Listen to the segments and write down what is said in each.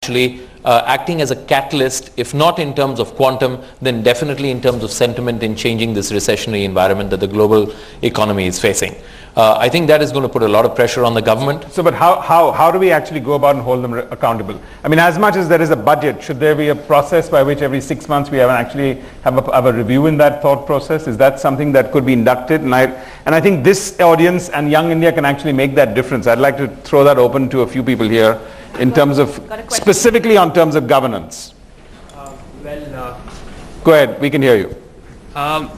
actually acting as a catalyst, if not in terms of quantum, then definitely in terms of sentiment in changing this recessionary environment that the global economy is facing. I think that is going to put a lot of pressure on the government. So, but how do we actually go about and hold them accountable? I mean, as much as there is a budget, should there be a process by which every 6 months we have a review in that thought process? Is that something that could be inducted? And I think this audience and Young India can actually make that difference. I'd like to throw that open to a few people here in terms of, specifically on terms of governance. Go ahead, we can hear you.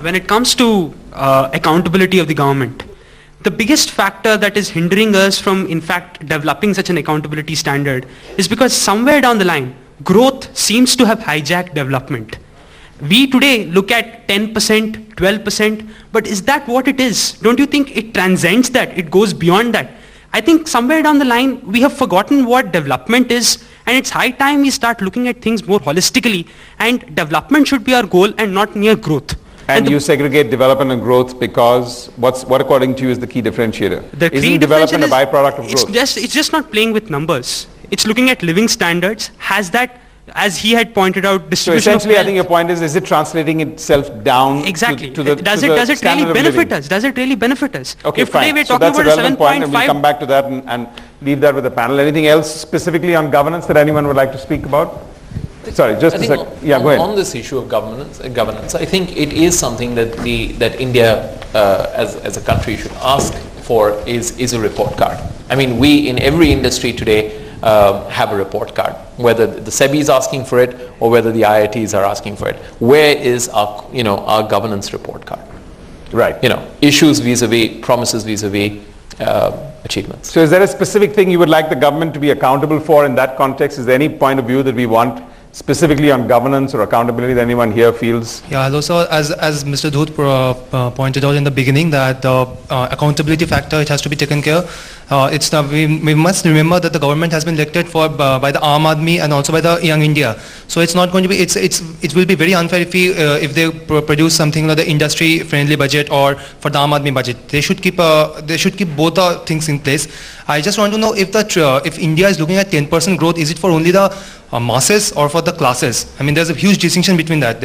When it comes to accountability of the government, the biggest factor that is hindering us from, in fact, developing such an accountability standard is because somewhere down the line, growth seems to have hijacked development. We today look at 10%, 12%, but is that what it is? Don't you think it transcends that? It goes beyond that? I think somewhere down the line, we have forgotten what development is, and it's high time we start looking at things more holistically, and development should be our goal and not mere growth. And you segregate development and growth because what according to you is the key differentiator? Isn't development a byproduct of growth? It's just not playing with numbers. It's looking at living standards. Has that, as he had pointed out, distribution. So essentially, I think your point is it translating itself down exactly to the does it really benefit us? Does it really benefit us? Okay, if fine. Today we're so talking that's about a relevant point, and we'll come back to that and leave that with the panel. Anything else specifically on governance that anyone would like to speak about? Sorry, just a second. Yeah, go ahead. On this issue of governance, I think it is something that India as a country should ask for is a report card. I mean, we in every industry today have a report card, whether the SEBI is asking for it or whether the IITs are asking for it. Where is our governance report card? Right. Issues vis-a-vis, promises vis-a-vis achievements. So is there a specific thing you would like the government to be accountable for in that context? Is there any point of view that we want specifically on governance or accountability that anyone here feels? Yeah, also as Mr. Dhoot pointed out in the beginning, that the accountability factor, it has to be taken care. We must remember that the government has been elected by the Aam Aadmi and also by the Young India. So it's not going to be, it will be very unfair if they produce something like the industry friendly budget or for the Aam Aadmi budget. They should keep both the things in place. I just want to know if India is looking at 10% growth, is it for only the masses or for the classes? I mean, there's a huge distinction between that.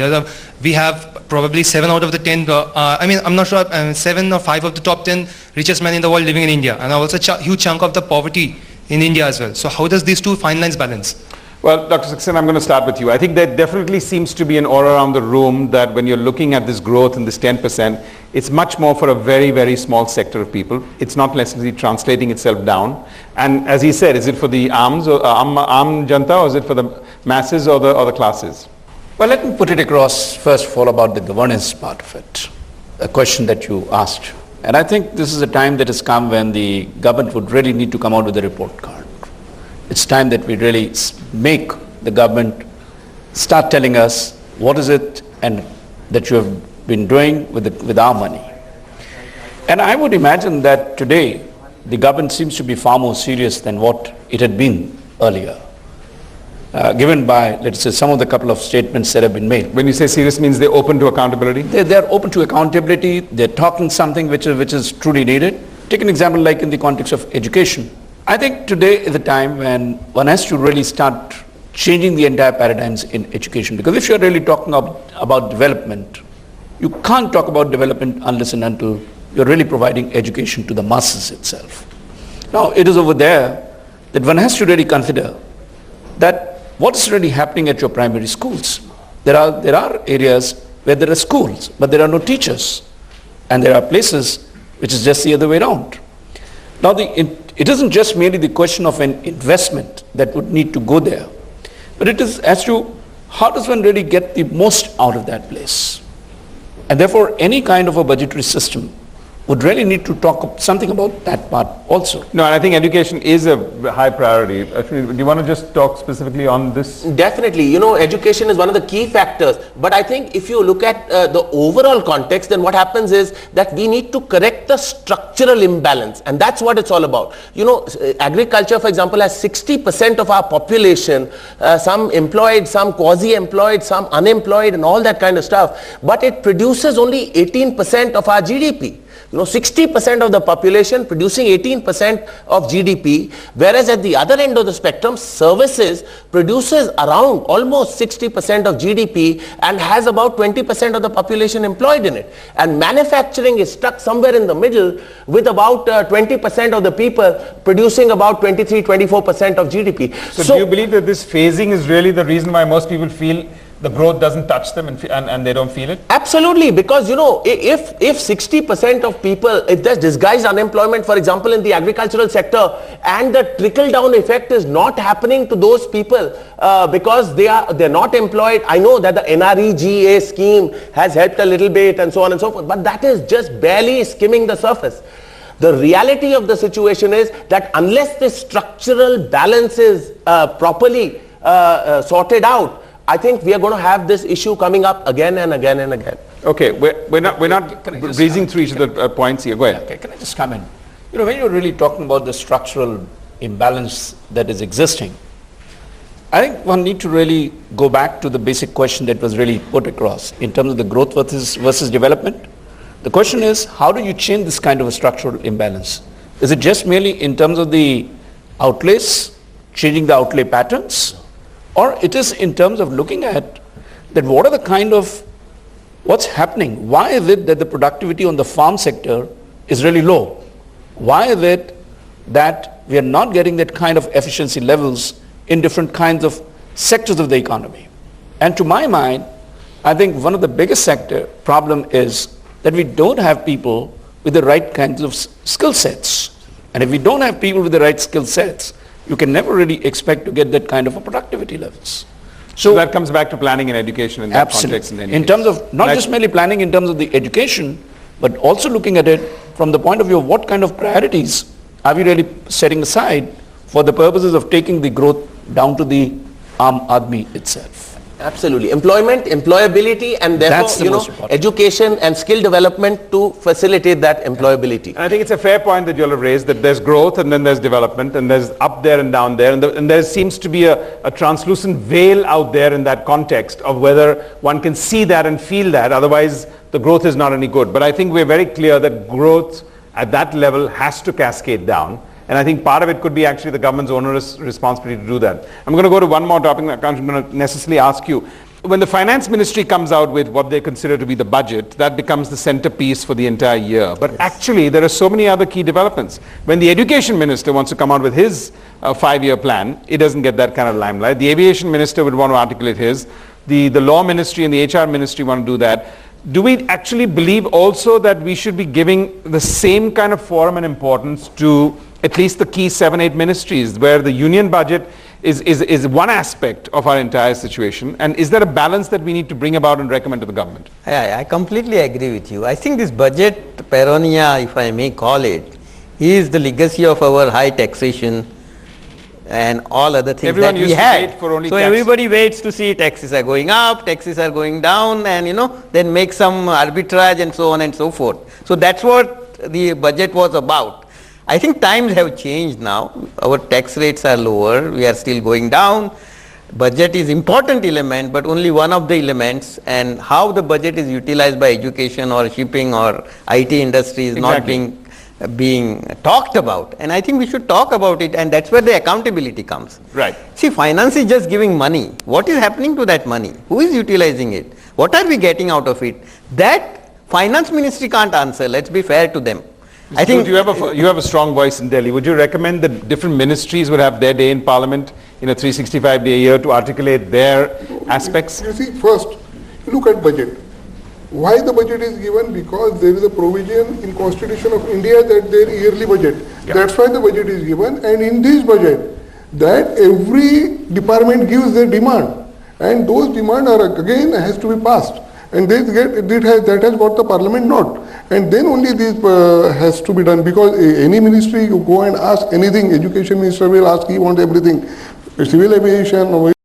We have probably 7 out of the 10, I'm not sure, 7 or 5 of the top 10 richest men in the world living in India, and also a huge chunk of the poverty in India as well. So how does these two fine lines balance? Well, Dr. Saxena, I'm going to start with you. I think there definitely seems to be an aura around the room that when you're looking at this growth and this 10%, it's much more for a very, very small sector of people. It's not necessarily translating itself down. And as he said, is it for the Aam Janta, or is it for the masses or the classes? Well, let me put it across first of all about the governance part of it, a question that you asked. And I think this is a time that has come when the government would really need to come out with a report card. It's time that we really make the government start telling us what is it and that you have been doing with our money. And I would imagine that today the government seems to be far more serious than what it had been earlier, given by, let's say, some of the couple of statements that have been made. When you say serious, means they're open to accountability? They're open to accountability. They're talking something which is truly needed. Take an example like in the context of education. I think today is the time when one has to really start changing the entire paradigms in education, because if you're really talking about development, you can't talk about development unless and until you're really providing education to the masses itself. Now, it is over there that one has to really consider that what is really happening at your primary schools. There are areas where there are schools, but there are no teachers. And there are places which is just the other way around. Now, it isn't just merely the question of an investment that would need to go there, but it is as to how does one really get the most out of that place. And therefore, any kind of a budgetary system would really need to talk something about that part also. No, and I think education is a high priority. Do you want to just talk specifically on this? Definitely. Education is one of the key factors. But I think if you look at the overall context, then what happens is that we need to correct the structural imbalance. And that's what it's all about. Agriculture, for example, has 60% of our population, some employed, some quasi-employed, some unemployed, and all that kind of stuff. But it produces only 18% of our GDP. 60% of the population producing 18% of GDP, whereas at the other end of the spectrum, services produces around almost 60% of GDP and has about 20% of the population employed in it. And manufacturing is stuck somewhere in the middle with about 20% of the people producing about 23-24% of GDP. So do you believe that this phasing is really the reason why most people feel the growth doesn't touch them and they don't feel it? Absolutely, because if 60% of people, if there's disguised unemployment, for example, in the agricultural sector, and the trickle-down effect is not happening to those people because they're not employed. I know that the NREGA scheme has helped a little bit and so on and so forth, but that is just barely skimming the surface. The reality of the situation is that unless the structural balance is properly sorted out, I think we are going to have this issue coming up again and again and again. Okay, we're not breezing through each of the points here. Go ahead. Okay, can I just come in? When you're really talking about the structural imbalance that is existing, I think one need to really go back to the basic question that was really put across in terms of the growth versus development. The question is, how do you change this kind of a structural imbalance? Is it just merely in terms of the outlays, changing the outlay patterns? Or it is in terms of looking at that what are the kind of, what's happening? Why is it that the productivity on the farm sector is really low? Why is it that we are not getting that kind of efficiency levels in different kinds of sectors of the economy? And to my mind, I think one of the biggest sector problem is that we don't have people with the right kinds of skill sets. And if we don't have people with the right skill sets, you can never really expect to get that kind of a productivity levels. So that comes back to planning and education in that context. In terms of not just merely planning in terms of the education, but also looking at it from the point of view of what kind of priorities are we really setting aside for the purposes of taking the growth down to the Aam Aadmi itself. Absolutely. Employment, employability, and therefore, education and skill development to facilitate that employability. And I think it's a fair point that you'll have raised, that there's growth and then there's development and there's up there and down there. And there seems to be a translucent veil out there in that context of whether one can see that and feel that. Otherwise, the growth is not any good. But I think we're very clear that growth at that level has to cascade down. And I think part of it could be actually the government's onerous responsibility to do that. I'm going to go to one more topic that I'm going to necessarily ask you. When the finance ministry comes out with what they consider to be the budget, that becomes the centerpiece for the entire year. But actually, there are so many other key developments. When the education minister wants to come out with his 5-year plan, it doesn't get that kind of limelight. The aviation minister would want to articulate his. The law ministry and the HR ministry want to do that. Do we actually believe also that we should be giving the same kind of forum and importance to at least the key 7-8 ministries, where the union budget is one aspect of our entire situation? And is there a balance that we need to bring about and recommend to the government? I completely agree with you. I think this budget parounia, if I may call it, is the legacy of our high taxation and all other things Everyone that we used to had. wait for only So tax. everybody waits to see taxes are going up, taxes are going down, and then make some arbitrage and so on and so forth. So that's what the budget was about. I think times have changed now. Our tax rates are lower. We are still going down. Budget is important element, but only one of the elements, and how the budget is utilized by education or shipping or IT industry is not being talked about. And I think we should talk about it, and that's where the accountability comes. Right. See, finance is just giving money. What is happening to that money? Who is utilizing it? What are we getting out of it? That finance ministry can't answer. Let's be fair to them. I think you have a strong voice in Delhi. Would you recommend that different ministries would have their day in Parliament in a 365-day year to articulate their aspects? You see, first, look at budget. Why the budget is given? Because there is a provision in Constitution of India that there is yearly budget. Yeah. That's why the budget is given. And in this budget, that every department gives their demand. And those demands are again has to be passed. And that has got the Parliament not. And then only this has to be done, because any ministry you go and ask anything, education minister will ask, he wants everything. Civil aviation,